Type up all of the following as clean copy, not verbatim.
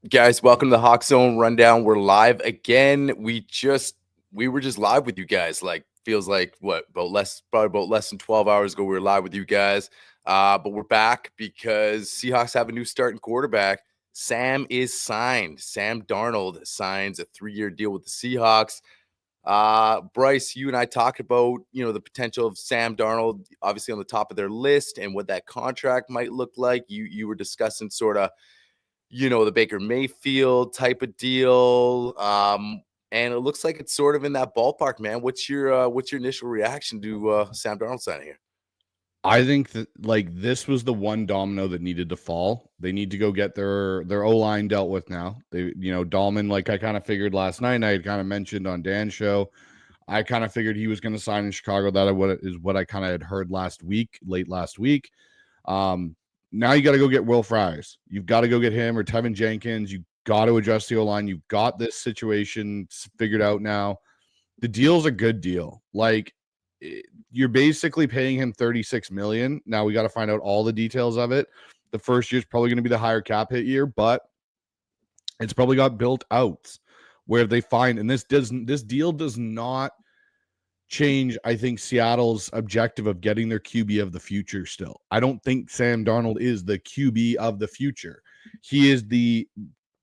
Guys, welcome to the Hawk Zone Rundown. We're live again. We were just live with you guys. Like feels like what probably about less than 12 hours ago. We were live with you guys. But we're back because Seahawks have a new starting quarterback. Sam is signed. Sam Darnold signs a 3-year deal with the Seahawks. Bryce, you and I talked about, the potential of Sam Darnold, obviously on the top of their list and what that contract might look like. You were discussing sort of the Baker Mayfield type of deal. And it looks like it's sort of in that ballpark, man. What's your initial reaction to Sam Darnold signing here? I think that this was the one domino that needed to fall. They need to go get their O-line dealt with now. Dahlman, like I kind of figured last night, and I had kind of mentioned on Dan's show, I kind of figured he was going to sign in Chicago. That is what I kind of had heard late last week. Now you got to go get Will Fries. You've got to go get him or Tevin Jenkins. You got to adjust the O-line. You've got this situation figured out now. The deal's a good deal. You're basically paying him $36 million. Now we got to find out all the details of it. The first year is probably going to be the higher cap hit year, but it's probably got built outs where they find, and this deal does not change, I think, Seattle's objective of getting their QB of the future still. I don't think Sam Darnold is the QB of the future. He is the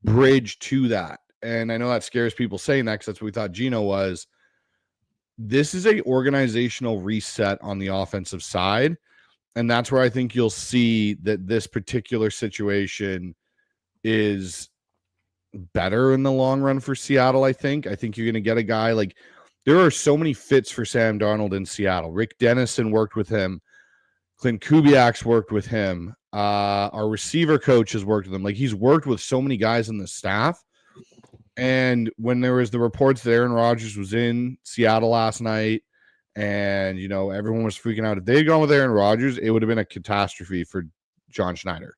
bridge to that. And I know that scares people saying that because that's what we thought Gino was. This is a organizational reset on the offensive side. And that's where I think you'll see that this particular situation is better in the long run for Seattle. I think you're going to get a guy like, there are so many fits for Sam Darnold in Seattle. Rick Dennison worked with him. Clint Kubiak's worked with him. Our receiver coach has worked with him. Like, he's worked with so many guys in the staff. And when there was the reports that Aaron Rodgers was in Seattle last night and, everyone was freaking out, if they had gone with Aaron Rodgers, it would have been a catastrophe for John Schneider.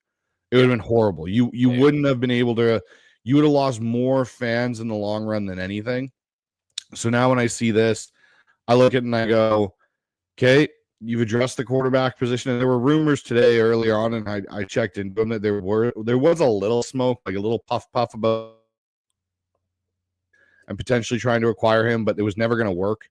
It would have been horrible. You wouldn't have been able to – you would have lost more fans in the long run than anything. So now when I see this, I look at it and I go, okay, you've addressed the quarterback position. And there were rumors today earlier on, and I checked into them that there was a little smoke, like a little puff about and potentially trying to acquire him, but it was never going to work.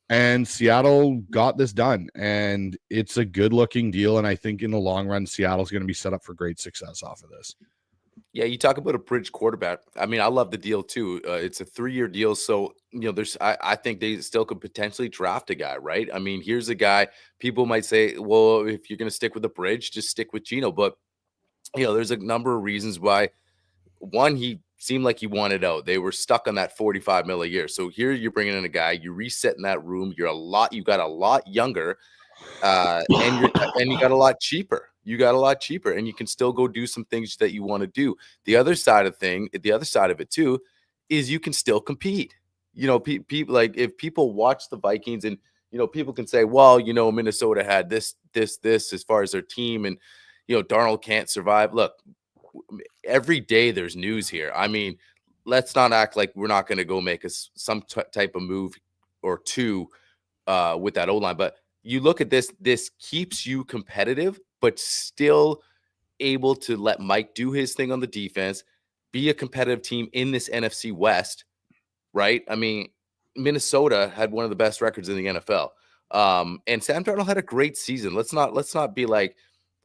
And Seattle got this done, and it's a good-looking deal. And I think in the long run, Seattle's going to be set up for great success off of this. Yeah, you talk about a bridge quarterback. I mean, I love the deal too. It's a 3-year deal, so I think they still could potentially draft a guy, right? I mean, here's a guy. People might say, well, if you're going to stick with the bridge, just stick with Gino. But there's a number of reasons why. One, he seemed like he wanted out. They were stuck on that 45 mil a year. So here you're bringing in a guy, you reset in that room. You got a lot younger, and you got a lot cheaper. And you can still go do some things that you want to do. The other side of it too, is you can still compete. People like, if people watch the Vikings and, people can say, well, Minnesota had this as far as their team, and, Darnold can't survive. Look, every day there's news here. I mean, let's not act like we're not going to go make some type of move or two with that O-line. But you look at this keeps you competitive, but still able to let Mike do his thing on the defense, be a competitive team in this NFC West, right? I mean, Minnesota had one of the best records in the NFL. And Sam Darnold had a great season. Let's not be like,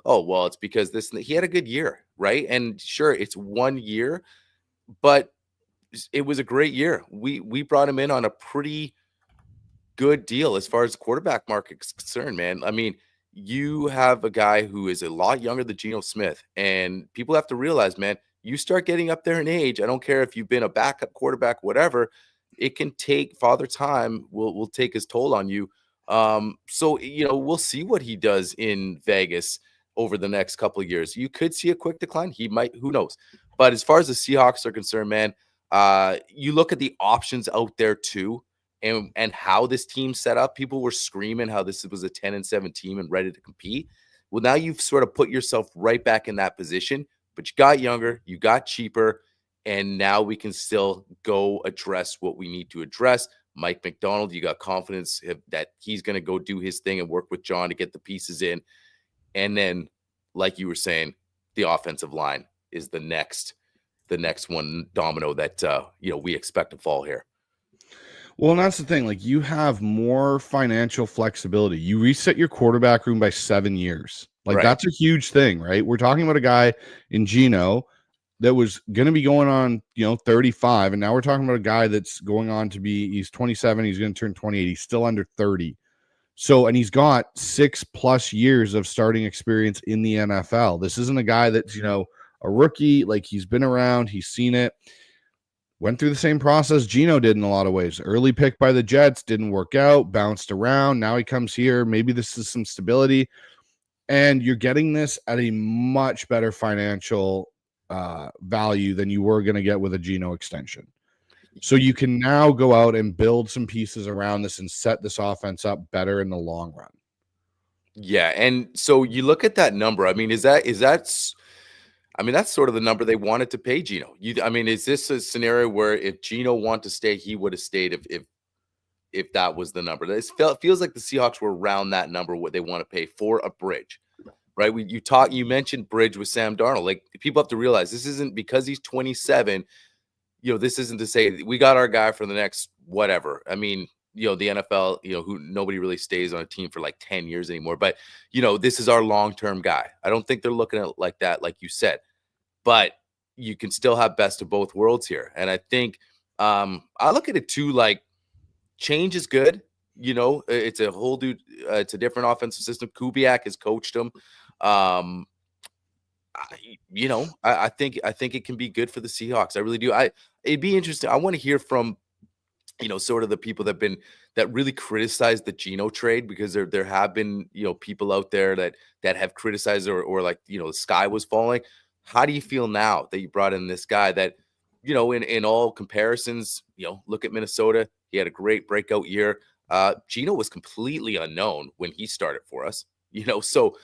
oh, well, it's because he had a good year, right? And sure, it's 1 year, but it was a great year. We brought him in on a pretty good deal as far as the quarterback market is concerned, man. I mean, you have a guy who is a lot younger than Geno Smith, and people have to realize, man, you start getting up there in age. I don't care if you've been a backup quarterback, whatever. It can take Father Time will take his toll on you. So we'll see what he does in Vegas over the next couple of years. You could see a quick decline. He might, who knows? But as far as the Seahawks are concerned, man, you look at the options out there too, and how this team set up. People were screaming how this was a 10-7 team and ready to compete. Well, now you've sort of put yourself right back in that position, but you got younger, you got cheaper, and now we can still go address what we need to address. Mike McDonald, you got confidence that he's going to go do his thing and work with John to get the pieces in. And then, like you were saying, the offensive line is the next the next one domino that we expect to fall here. Well, and that's the thing. Like, you have more financial flexibility. You reset your quarterback room by 7 years. Like, Right. that's a huge thing, right? We're talking about a guy in Geno that was going to be going on, 35. And now we're talking about a guy that's going on to be, he's 27. He's going to turn 28. He's still under 30. So, and he's got 6+ years of starting experience in the NFL. This isn't a guy that's, a rookie. Like, he's been around, he's seen it. Went through the same process Geno did in a lot of ways. Early pick by the Jets, didn't work out, bounced around. Now he comes here. Maybe this is some stability. And you're getting this at a much better financial value than you were going to get with a Geno extension. So you can now go out and build some pieces around this and set this offense up better in the long run. Yeah, and so you look at that number. I mean, that's sort of the number they wanted to pay Geno. I mean, is this a scenario where if Geno wanted to stay, he would have stayed if that was the number? It feels like the Seahawks were around that number, what they want to pay for a bridge, right? You mentioned bridge with Sam Darnold. Like, people have to realize this isn't because he's 27. This isn't to say we got our guy for the next whatever. I mean, the NFL, who nobody really stays on a team for like 10 years anymore. But, this is our long-term guy. I don't think they're looking at it like that, like you said. But you can still have best of both worlds here. And I think I look at it too, like, change is good. It's a whole it's a different offensive system. Kubiak has coached him. I think it can be good for the Seahawks. I really do. It'd be interesting. I want to hear from sort of the people that really criticize the Geno trade, because there have been people out there that have criticized or like the sky was falling. How do you feel now that you brought in this guy that in all comparisons, look at Minnesota. He had a great breakout year. Geno was completely unknown when he started for us. So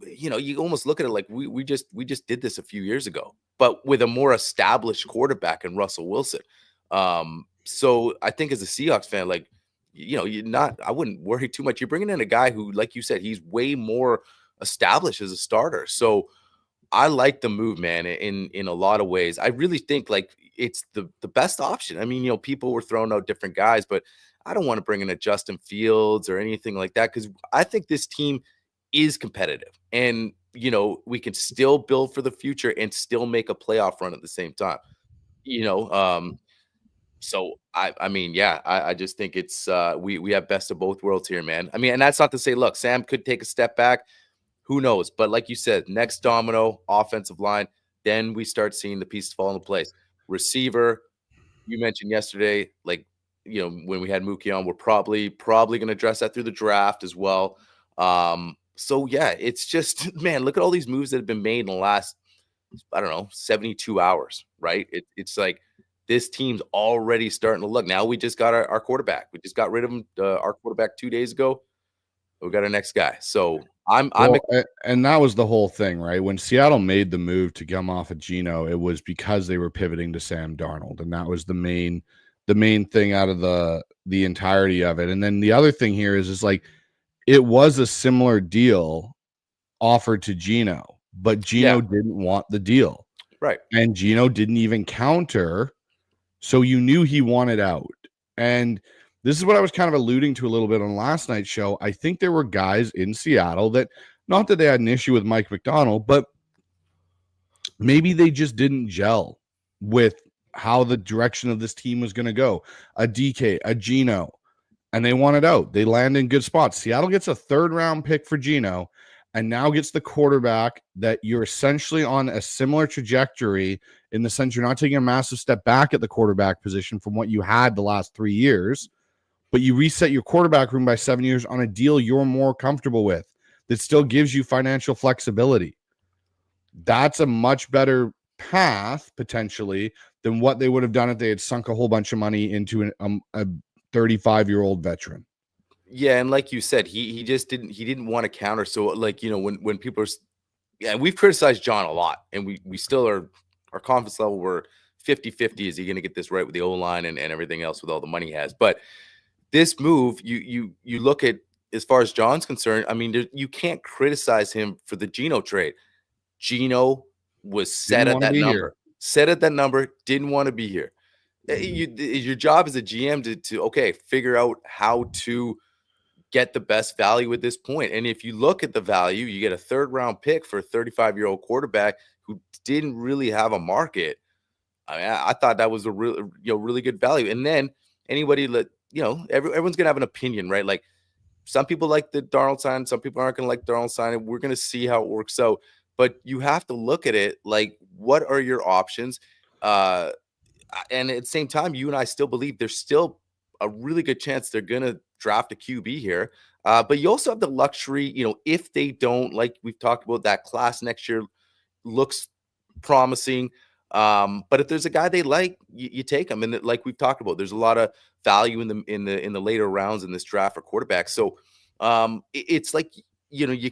you almost look at it like we just did this a few years ago, but with a more established quarterback in Russell Wilson. So I think as a Seahawks fan, like, I wouldn't worry too much. You're bringing in a guy who, like you said, he's way more established as a starter. So I like the move, man, in a lot of ways. I really think like it's the best option. I mean, people were throwing out different guys, but I don't want to bring in a Justin Fields or anything like that, because I think this team is competitive, and we can still build for the future and still make a playoff run at the same time. You know, so I mean, yeah, I just think it's we have best of both worlds here, man. I mean, and that's not to say, look, Sam could take a step back. Who knows? But like you said, next domino, offensive line, then we start seeing the pieces fall into place. Receiver, you mentioned yesterday, like, when we had Mookie on, we're probably going to address that through the draft as well. So yeah, it's just, man, look at all these moves that have been made in the last, I don't know, 72 hours, right? It's like this team's already starting to look. Now we just got our quarterback. We just got rid of him, our quarterback 2 days ago. We got our next guy. So and that was the whole thing, right? When Seattle made the move to come off of Geno, it was because they were pivoting to Sam Darnold, and that was the main thing out of the entirety of it. And then the other thing here is like, it was a similar deal offered to Geno, but Geno didn't want the deal, right? And Geno didn't even counter, so you knew he wanted out. And this is what I was kind of alluding to a little bit on last night's show. I think there were guys in Seattle that, not that they had an issue with Mike Macdonald, but maybe they just didn't gel with how the direction of this team was going to go. A DK, a Geno, and they wanted out. They land in good spots. Seattle gets a 3rd-round pick for Geno, and now gets the quarterback that you're essentially on a similar trajectory, in the sense you're not taking a massive step back at the quarterback position from what you had the last 3 years, but you reset your quarterback room by 7 years on a deal you're more comfortable with that still gives you financial flexibility. That's a much better path, potentially, than what they would have done if they had sunk a whole bunch of money into a 35-year-old veteran. Yeah, and like you said, he didn't want to counter. So, like, when people are, we've criticized John a lot, and we still are, our confidence level, we're 50-50. Is he going to get this right with the O-line and everything else with all the money he has? But this move, you look at, as far as John's concerned, I mean, you can't criticize him for the Geno trade. Geno was set Didn't at want to that be here. number. Set at that number, didn't want to be here. Your job as a GM to okay, figure out how to get the best value at this point. And if you look at the value, you get a third round pick for a 35-year-old quarterback who didn't really have a market. I mean, I thought that was a really good value. And then anybody that, everyone's gonna have an opinion, right? Like some people like the Darnold sign, some people aren't gonna like Darnold sign, and we're gonna see how it works out. But you have to look at it like, what are your options? Uh, and at the same time, you and I still believe there's still a really good chance they're gonna draft a QB here. But you also have the luxury, if they don't, like we've talked about, that class next year looks promising. But if there's a guy they like, you take him. And like we've talked about, there's a lot of value in the later rounds in this draft for quarterbacks. So it's like, you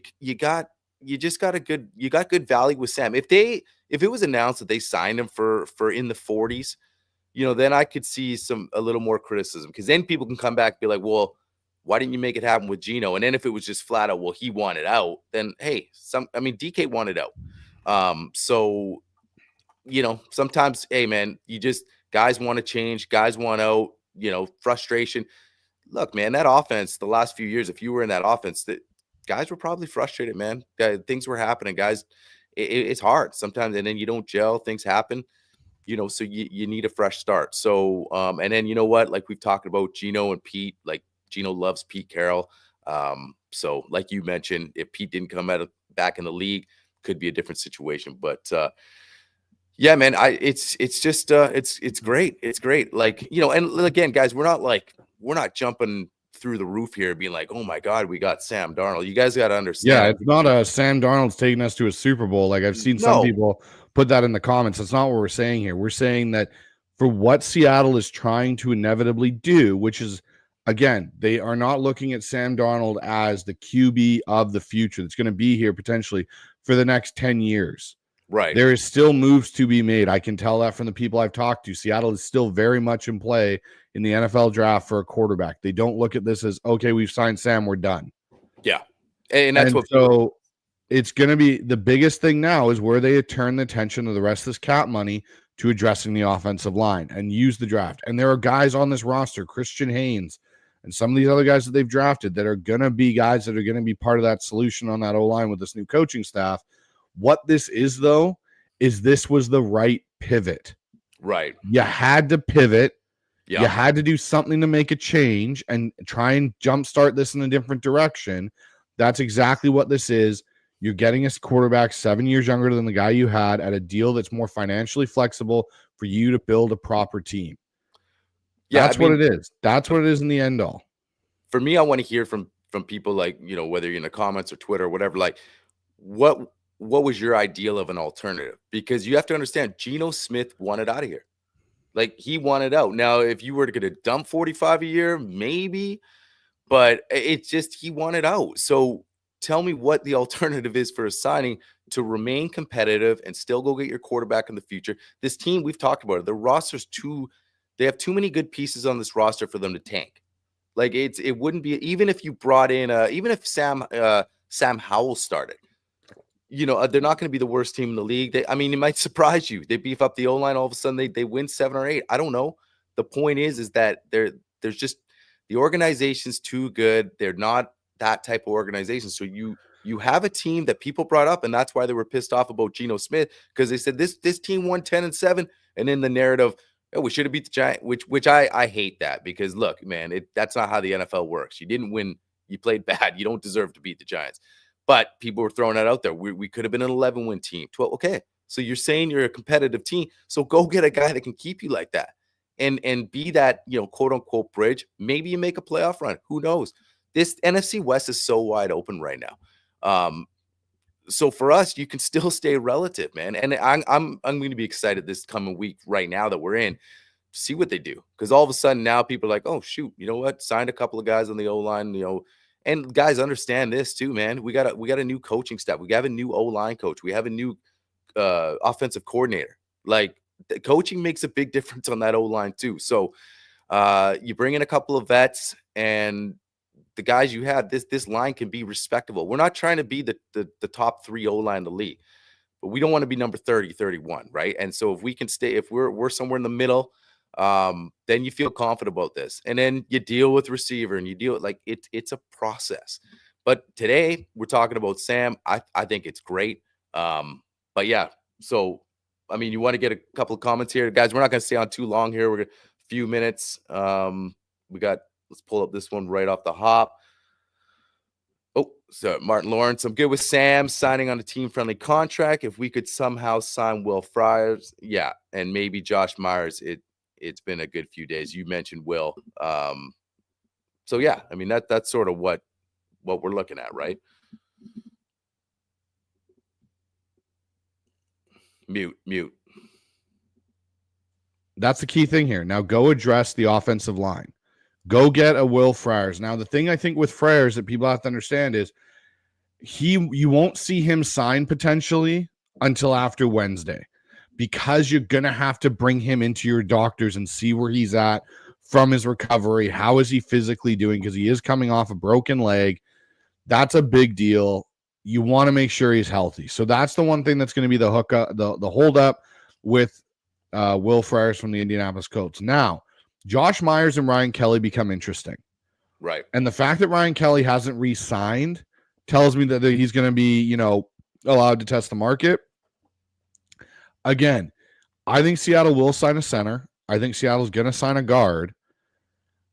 just got good value with Sam. If it was announced that they signed him for in the 40s, then I could see a little more criticism, because then people can come back and be like, well, why didn't you make it happen with Geno? And then if it was just flat out, well, he wanted out, then hey, DK wanted out. So sometimes, hey man, guys want to change, guys want out, frustration. Look, man, that offense, the last few years, if you were in that offense, that guys were probably frustrated, man. Things were happening, guys. It's hard sometimes, and then you don't gel, things happen. So you need a fresh start. So, and then you know what? Like we've talked about Geno and Pete, like Geno loves Pete Carroll. So like you mentioned, if Pete didn't come back in the league, could be a different situation. But yeah, man, it's just it's great. It's great. Like, and again, guys, we're not jumping through the roof here being like, oh my God, we got Sam Darnold. You guys got to understand. Yeah, it's not a Sam Darnold's taking us to a Super Bowl. Like I've seen some No, people put that in the comments. That's not what we're saying here. We're saying that for what Seattle is trying to inevitably do, which is, again, they are not looking at Sam Darnold as the QB of the future that's going to be here potentially for the next 10 years. right. There is still moves to be made. I can tell that from the people I've talked to. Seattle is still very much in play in the NFL draft for a quarterback. They don't look at this as, okay, we've signed Sam, we're done. Yeah. And that's what so it's going to be the biggest thing now is where they turn the attention of the rest of this cap money to addressing the offensive line and use the draft. And there are guys on this roster, Christian Haynes and some of these other guys that they've drafted, that are going to be guys that are going to be part of that solution on that O-line with this new coaching staff. What this is, though, is this was the right pivot. Right. You had to pivot. Yeah. You had to do something to make a change and try and jumpstart this in a different direction. That's exactly what this is. You're getting a quarterback 7 years younger than the guy you had at a deal that's more financially flexible for you to build a proper team. Yeah, that's what it is. That's what it is in the end all. For me, I want to hear from people, like, whether you're in the comments or Twitter or whatever, like what was your ideal of an alternative? Because you have to understand, Geno Smith wanted out of here. Like, he wanted out. Now, if you were to get a dump 45 a year, maybe, but it's just, he wanted out. So tell me what the alternative is for a signing to remain competitive and still go get your quarterback in the future. This team, we've talked about it. The roster's they have too many good pieces on this roster for them to tank. Like, it wouldn't be, even if you brought in, even if Sam Howell started, they're not going to be the worst team in the league. It might surprise you. They beef up the O-line, all of a sudden they win 7 or 8. I don't know. The point is that there's just, the organization's too good. They're not that type of organization. So you have a team that people brought up, and that's why they were pissed off about Geno Smith, because they said this team won 10-7, and in the narrative, oh, we should have beat the Giants, which I hate that, because look, man, that's not how the NFL works. You didn't win. You played bad. You don't deserve to beat the Giants. But people were throwing that out there. We could have been an 11-win team. 12. Okay. So you're saying you're a competitive team. So go get a guy that can keep you like that and be that, quote unquote bridge. Maybe you make a playoff run. Who knows? This NFC West is so wide open right now. So for us, you can still stay relative, man. And I'm going to be excited this coming week right now that we're in, see what they do. Because all of a sudden now people are like, oh, shoot, you know what? Signed a couple of guys on the O-line, and guys understand this too, man. We got a new coaching staff. We have a new O-line coach. We have a new offensive coordinator. Like, the coaching makes a big difference on that O-line too. So you bring in a couple of vets, and the guys you have, this line can be respectable. We're not trying to be the top 3 O-line in the league, but we don't want to be number 30, 31, right? And so if we can stay, if we're somewhere in the middle, then you feel confident about this. And then you deal with receiver and you deal with, like, it's a process. But today we're talking about Sam. I think it's great. But yeah, so I mean, you want to get a couple of comments here, guys. We're not going to stay on too long here. We're gonna, a few minutes. Let's pull up this one right off the hop. Oh, so Martin Lawrence, I'm good with Sam signing on a team-friendly contract. If we could somehow sign Will Friars, yeah, and maybe Josh Myers. It's been a good few days. You mentioned Will. So yeah, I mean that's sort of what we're looking at, right? Mute. That's the key thing here. Now go address the offensive line. Go get a Will Friars. Now, the thing I think with Friars that people have to understand is you won't see him sign potentially until after Wednesday, because you're going to have to bring him into your doctors and see where he's at from his recovery. How is he physically doing? Because he is coming off a broken leg. That's a big deal. You want to make sure he's healthy. So that's the one thing that's going to be the hookup, the hold up with Will Friars from the Indianapolis Colts. Now, Josh Myers and Ryan Kelly become interesting. Right. And the fact that Ryan Kelly hasn't re-signed tells me that he's going to be, allowed to test the market. Again, I think Seattle will sign a center. I think Seattle's going to sign a guard.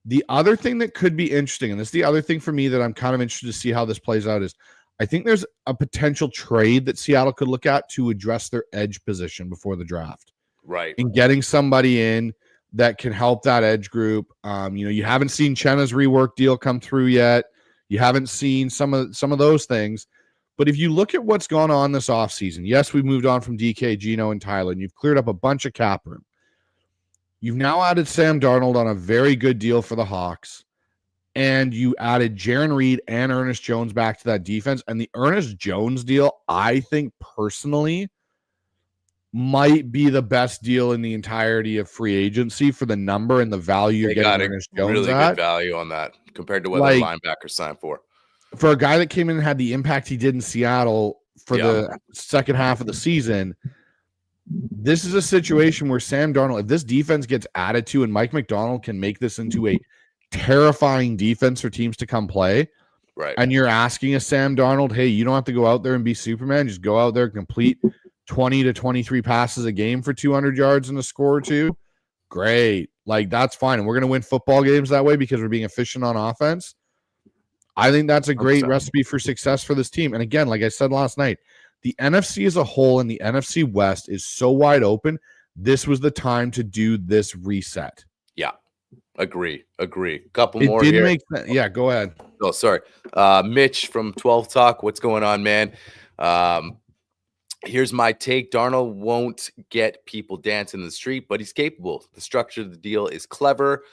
The other thing that could be interesting, and this is the other thing for me that I'm kind of interested to see how this plays out, is I think there's a potential trade that Seattle could look at to address their edge position before the draft. Right. And getting somebody in that can help that edge group. You haven't seen Chenna's rework deal come through yet. You haven't seen some of those things. But if you look at what's gone on this offseason, yes, we've moved on from DK, Geno, and Tyler, and you've cleared up a bunch of cap room. You've now added Sam Darnold on a very good deal for the Hawks, and you added Jaron Reed and Ernest Jones back to that defense. And the Ernest Jones deal, I think personally, might be the best deal in the entirety of free agency for the number and the value you're getting Ernest Jones really at. Good value on that compared to what the linebackers signed for. For a guy that came in and had the impact he did in Seattle for the second half of the season, this is a situation where Sam Darnold, if this defense gets added to and Mike McDonald can make this into a terrifying defense for teams to come play, right? And you're asking a Sam Darnold, hey, you don't have to go out there and be Superman. Just go out there and complete 20 to 23 passes a game for 200 yards and a score or two. Great. Like, that's fine. And we're going to win football games that way because we're being efficient on offense. I think that's a great recipe for success for this team. And again, like I said last night, the NFC as a whole and the NFC West is so wide open. This was the time to do this reset. Yeah. Agree. Couple more here. Make sense. Yeah, go ahead. Oh, sorry. Mitch from 12 Talk. What's going on, man? Here's my take. Darnold won't get people dancing in the street, but he's capable. The structure of the deal is clever.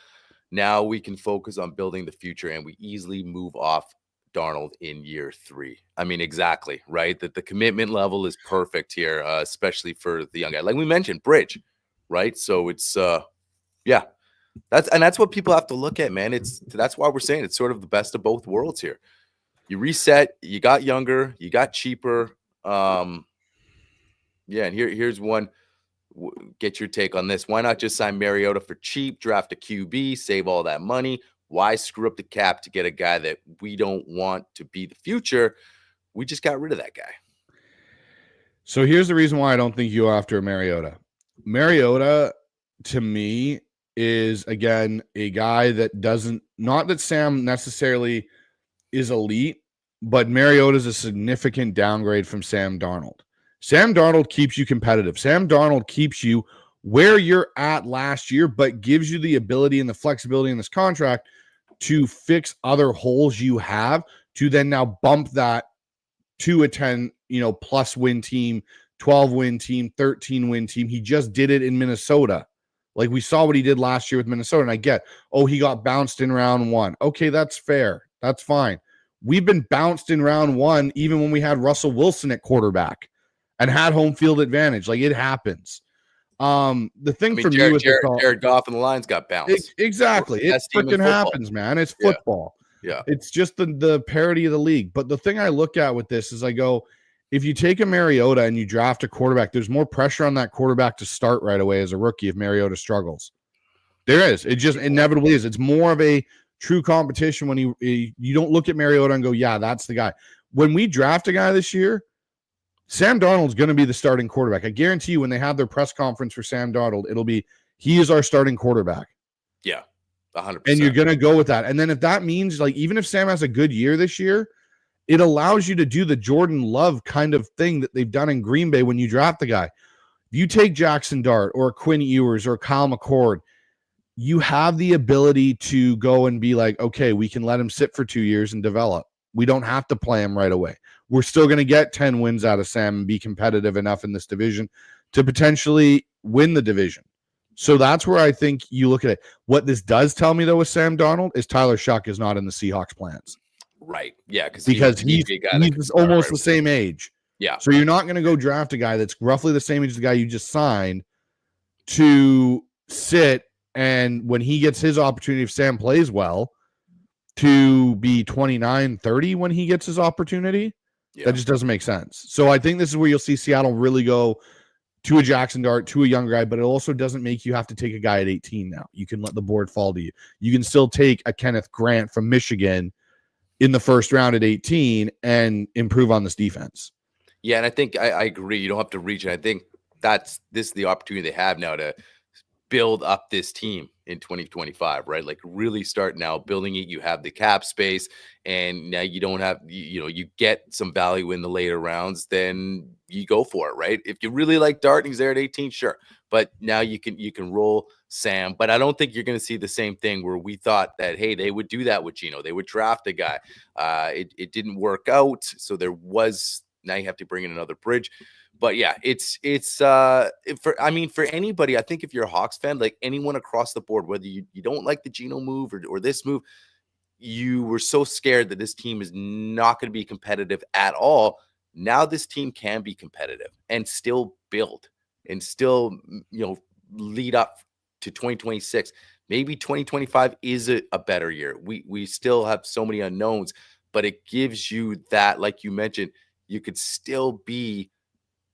Now we can focus on building the future, and we easily move off Darnold in year 3. I mean, exactly, right? That the commitment level is perfect here, especially for the young guy. Like we mentioned, bridge, right? So it's, that's what people have to look at, man. That's why we're saying it's sort of the best of both worlds here. You reset, you got younger, you got cheaper. And here's one. Get your take on this. Why not just sign Mariota for cheap, draft a QB, save all that money? Why screw up the cap to get a guy that we don't want to be the future? We just got rid of that guy. So here's the reason why I don't think you go after Mariota. Mariota, to me, is, again, a guy that doesn't, not that Sam necessarily is elite, but Mariota is a significant downgrade from Sam Darnold. Sam Darnold keeps you competitive. Sam Darnold keeps you where you're at last year, but gives you the ability and the flexibility in this contract to fix other holes you have to then now bump that to a 10, plus win team, 12 win team, 13 win team. He just did it in Minnesota. Like we saw what he did last year with Minnesota. And I get, he got bounced in round 1. Okay, that's fair. That's fine. We've been bounced in round 1 even when we had Russell Wilson at quarterback and had home field advantage. Like, it happens. The thing for me with Jared Goff and the Lions got bounced. Exactly. It freaking happens, man. It's football. Yeah. It's just the parity of the league. But the thing I look at with this is I go, if you take a Mariota and you draft a quarterback, there's more pressure on that quarterback to start right away as a rookie if Mariota struggles. There is. It just inevitably is. It's more of a true competition when you don't look at Mariota and go, yeah, that's the guy. When we draft a guy this year, Sam Darnold's going to be the starting quarterback. I guarantee you when they have their press conference for Sam Darnold, it'll be, he is our starting quarterback. Yeah, 100%. And you're going to go with that. And then if that means, like, even if Sam has a good year this year, it allows you to do the Jordan Love kind of thing that they've done in Green Bay when you draft the guy. If you take Jackson Dart or Quinn Ewers or Kyle McCord, you have the ability to go and be like, okay, we can let him sit for 2 years and develop. We don't have to play him right away. We're still going to get 10 wins out of Sam and be competitive enough in this division to potentially win the division. So that's where I think you look at it. What this does tell me, though, with Sam Darnold is Tyler Shuck is not in the Seahawks plans. Right. Yeah. Because he's almost the same age. Yeah. So you're not going to go draft a guy that's roughly the same age as the guy you just signed to sit. And when he gets his opportunity, if Sam plays well, to be 29, 30 when he gets his opportunity, that just doesn't make sense. So I think this is where you'll see Seattle really go to a Jackson Dart, to a young guy, but it also doesn't make you have to take a guy at 18 now. You can let the board fall to you. You can still take a Kenneth Grant from Michigan in the first round at 18 and improve on this defense. Yeah, and I think I agree. You don't have to reach. And I think this is the opportunity they have now to build up this team in 2025, right? Like really start now building it. You have the cap space, and now you don't have, you get some value in the later rounds, then you go for it, right? If you really like Dart and he's there at 18, sure. But now you can roll Sam. But I don't think you're going to see the same thing where we thought that, hey, they would do that with Gino. They would draft a guy. It didn't work out. So now you have to bring in another bridge. But yeah, it's for anybody, I think if you're a Hawks fan, like anyone across the board, whether you don't like the Geno move or this move, you were so scared that this team is not going to be competitive at all. Now this team can be competitive and still build and still, lead up to 2026. Maybe 2025 is a better year. We still have so many unknowns, but it gives you that, like you mentioned, you could still be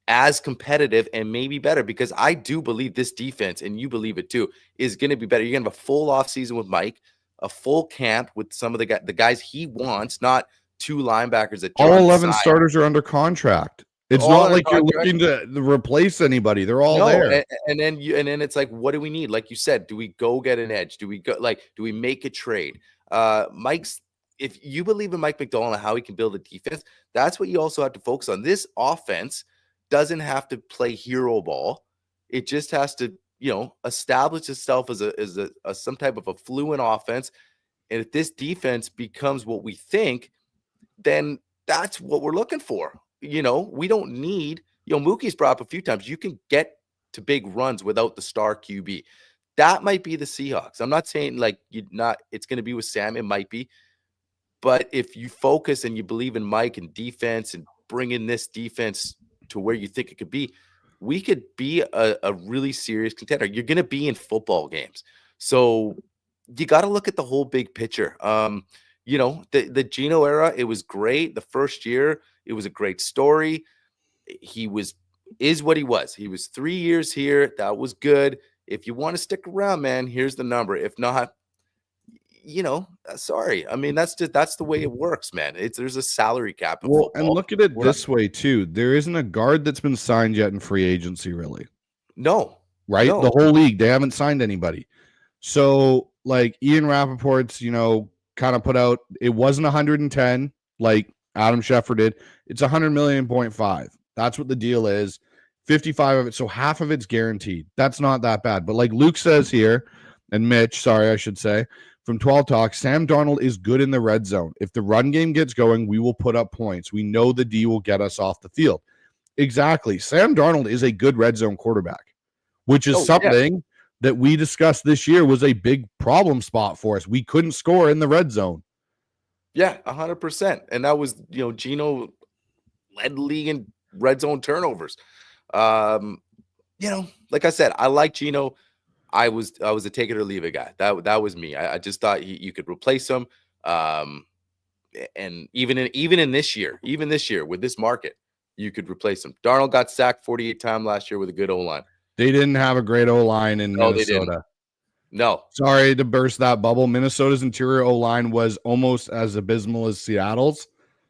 as competitive and maybe better, because I do believe this defense, and you believe it too, is going to be better. You're going to have a full off season with Mike, a full camp with some of the guys he wants, not two linebackers that all 11 starters are under contract. It's all not like you're looking to replace anybody. They're all there. And then it's like, what do we need? Like you said, do we go get an edge? Do we make a trade? If you believe in Mike McDonald and how he can build a defense, that's what you also have to focus on. This offense doesn't have to play hero ball. It just has to, establish itself as some type of a fluent offense. And if this defense becomes what we think, then that's what we're looking for. We don't need, Mookie's brought up a few times, you can get to big runs without the star QB. That might be the Seahawks. I'm not saying it's going to be with Sam. It might be. But if you focus and you believe in Mike and defense and bring in this defense to where you think it could be, we could be a really serious contender. You're going to be in football games. So you got to look at the whole big picture. The Geno era, it was great. The first year, it was a great story. He is what he was. He was 3 years here. That was good. If you want to stick around, man, here's the number. If not, sorry. I mean, that's the way it works, man. There's a salary cap. Well, and look at it this way too. There isn't a guard that's been signed yet in free agency, really. No. Right? No. The whole league, they haven't signed anybody. So, like Ian Rappaport's, kind of put out, it wasn't 110 like Adam Schefter did. It's 100.5 million. That's what the deal is. 55 of it. So half of it's guaranteed. That's not that bad. But like Luke says here, and Mitch, sorry, I should say, from 12 Talk, Sam Darnold is good in the red zone. If the run game gets going, we will put up points. We know the D will get us off the field. Exactly. Sam Darnold is a good red zone quarterback, which is something that we discussed this year was a big problem spot for us. We couldn't score in the red zone. Yeah, 100%. And that was, Geno led the league in red zone turnovers. Like I said, I like Geno. I was a take it or leave it guy. That was me. I just thought you could replace him. And even in this year with this market, you could replace him. Darnold got sacked 48 times last year with a good O-line. They didn't have a great O-line in No, they didn't. Minnesota. No. Sorry to burst that bubble. Minnesota's interior O-line was almost as abysmal as Seattle's.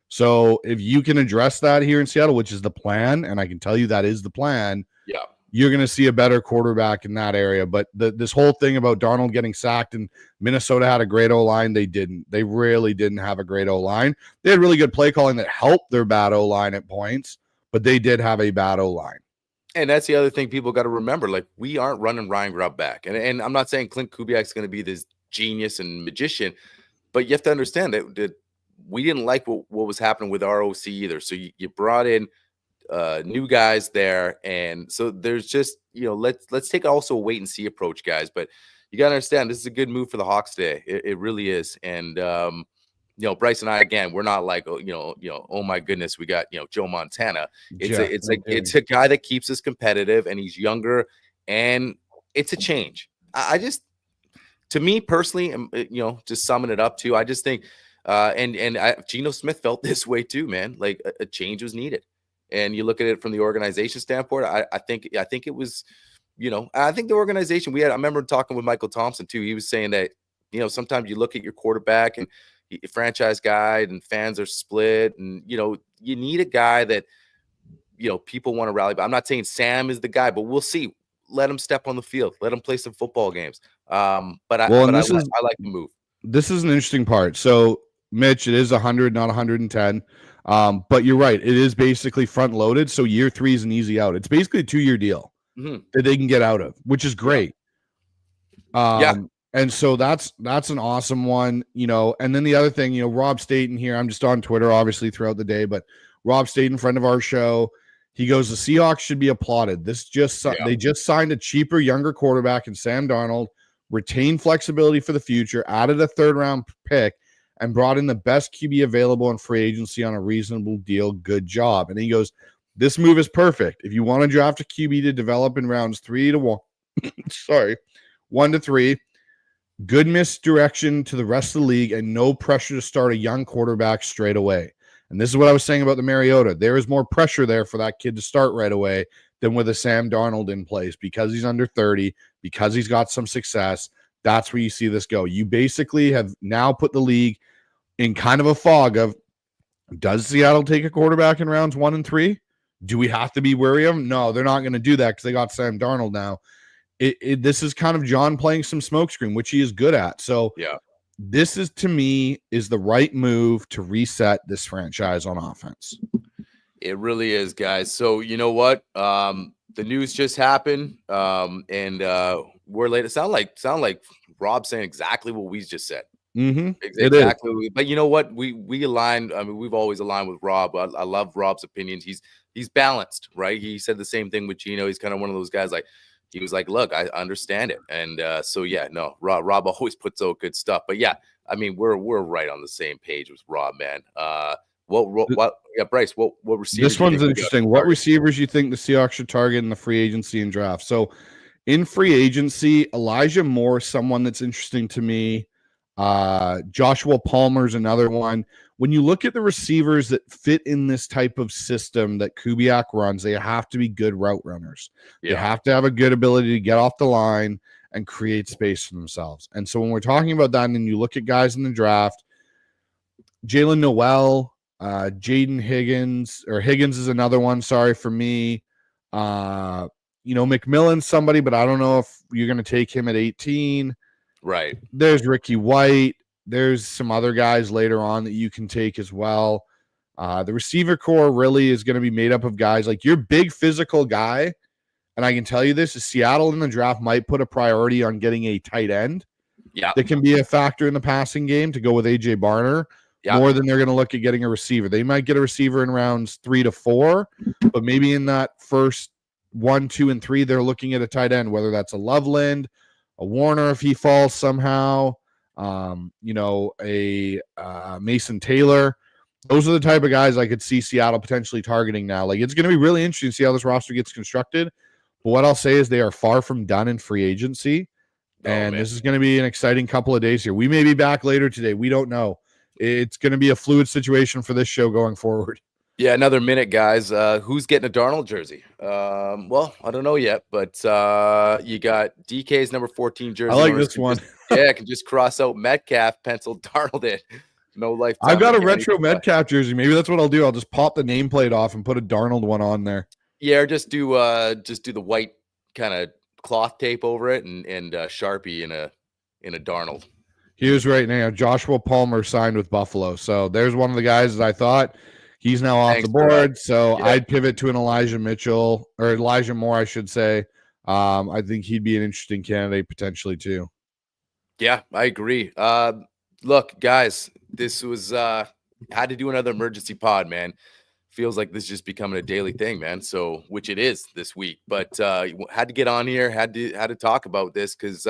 So if you can address that here in Seattle, which is the plan, and I can tell you that is the plan, Yeah, you're going to see a better quarterback in that area. But this whole thing about Darnold getting sacked and Minnesota had a great O-line, they didn't. They really didn't have a great O-line. They had really good play calling that helped their bad O-line at points, but they did have a bad O-line. and that's the other thing people got to remember. Like, we aren't running Ryan Grubb back. And I'm not saying Clint Kubiak's going to be this genius and magician, but you have to understand that we didn't like what was happening with ROC either. So you brought in new guys there, and so there's just, let's take also a wait and see approach, guys. But you got to understand, this is a good move for the Hawks today. It really is. And Bryce and I, again, we're not like, oh my goodness, we got Joe Montana. It's a guy that keeps us competitive, and he's younger, and it's a change. I just, to me personally, just summing it up too, I just think Geno Smith felt this way too, man. Like, a change was needed. And you look at it from the organization standpoint, I think it was, I think the organization I remember talking with Michael Thompson too. He was saying that, sometimes you look at your quarterback and franchise guy, and fans are split, and, you need a guy that, people want to rally. But I'm not saying Sam is the guy, but we'll see. Let him step on the field. Let him play some football games. I like the move. This is an interesting part. So, Mitch, it is 100, not 110. But you're right. It is basically front loaded. So year 3 is an easy out. It's basically a 2-year deal that they can get out of, which is great. And so that's an awesome one, and then the other thing, Rob Staten here, I'm just on Twitter, obviously throughout the day, but Rob Staten, friend of our show, he goes, the Seahawks should be applauded. They just signed a cheaper, younger quarterback in Sam Darnold, retained flexibility for the future, added a 3rd-round pick, and brought in the best QB available in free agency on a reasonable deal. Good job. And he goes, this move is perfect. If you want to draft a QB to develop in rounds 3 to 1, 1 to 3, good misdirection to the rest of the league, and no pressure to start a young quarterback straight away. And this is what I was saying about the Mariota. There is more pressure there for that kid to start right away than with a Sam Darnold in place, because he's under 30, because he's got some success. That's where you see this go. You basically have now put the league in kind of a fog of, does Seattle take a quarterback in rounds 1 and 3? Do we have to be wary of them? No, they're not going to do that because they got Sam Darnold now. This is kind of John playing some smokescreen, which he is good at. So this is, to me, is the right move to reset this franchise on offense. It really is, guys. So you know what? The news just happened, and we're late. It sound like Rob saying exactly what we just said. Exactly. But you know what? We aligned. I mean, we've always aligned with Rob. I love Rob's opinions. He's balanced, right? He said the same thing with Geno. He's kind of one of those guys, like, he was like, look, I understand it. And Rob always puts out good stuff. But yeah, I mean, we're right on the same page with Rob, man. Bryce, what receivers? This one's interesting. What receivers you think the Seahawks should target in the free agency and draft? So in free agency, Elijah Moore, someone that's interesting to me. Joshua Palmer's another one. When you look at the receivers that fit in this type of system that Kubiak runs, they have to be good route runners. They have to have a good ability to get off the line and create space for themselves. And so when we're talking about that, and then you look at guys in the draft, Jalen Noel, Jaden Higgins is another one. Sorry for me. McMillan's somebody, but I don't know if you're going to take him at 18. Right. There's Ricky White. There's some other guys later on that you can take as well. The receiver core really is going to be made up of guys like your big physical guy. And I can tell you this, is Seattle in the draft might put a priority on getting a tight end. Yeah. That can be a factor in the passing game to go with AJ Barner more than they're going to look at getting a receiver. They might get a receiver in rounds 3 to 4, but maybe in that first 1, 2, and 3, they're looking at a tight end, whether that's a Loveland, a Warner if he falls somehow, a Mason Taylor. Those are the type of guys I could see Seattle potentially targeting now. Like, it's going to be really interesting to see how this roster gets constructed. But what I'll say is they are far from done in free agency. This is going to be an exciting couple of days here. We may be back later today. We don't know. It's going to be a fluid situation for this show going forward. Yeah, another minute, guys. Who's getting a Darnold jersey? Well, I don't know yet, but you got DK's number 14 I jersey like owners this can one. just can just cross out Metcalf, pencil Darnold in. No I've lifetime got a uncanny. retro Metcalf jersey. Maybe that's what I'll do. I'll just pop the nameplate off and put a Darnold one on there. Yeah, or just do the white kind of cloth tape over it and Sharpie in a Darnold. Here's right now, Joshua Palmer signed with Buffalo. So there's one of the guys that I thought he's now off Thanks the for board. So yeah. I'd pivot to an Elijah Mitchell or Elijah Moore, I should say. I think he'd be an interesting candidate potentially too. Yeah, I agree. Look, guys, this was had to do another emergency pod, man. Feels like this is just becoming a daily thing, man. So, which it is this week, but had to get on here, had to talk about this because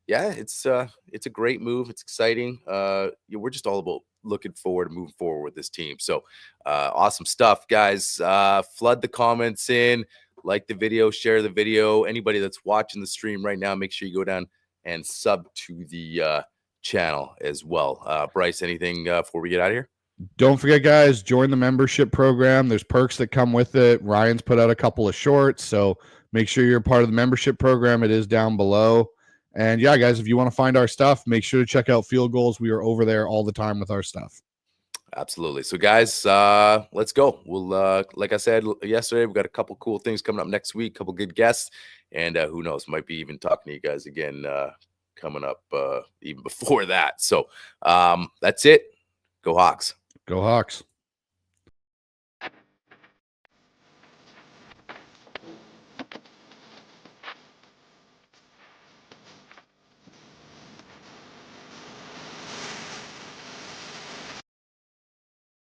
yeah, it's a great move. It's exciting. We're just all about looking forward to moving forward with this team. So, awesome stuff, guys. Flood the comments in, like the video, share the video. Anybody that's watching the stream right now, make sure you go down and sub to the channel as well. Bryce, anything before we get out of here? Don't forget, guys, join the membership program. There's perks that come with it. Ryan's put out a couple of shorts, so make sure you're part of the membership program. It is down below. And yeah, guys, if you want to find our stuff, make sure to check out Field Goals. We are over there all the time with our stuff. Absolutely. So, guys, let's go. We'll, like I said yesterday, we've got a couple cool things coming up next week, couple good guests, and who knows, might be even talking to you guys again coming up even before that. So, that's it. Go Hawks. Go Hawks.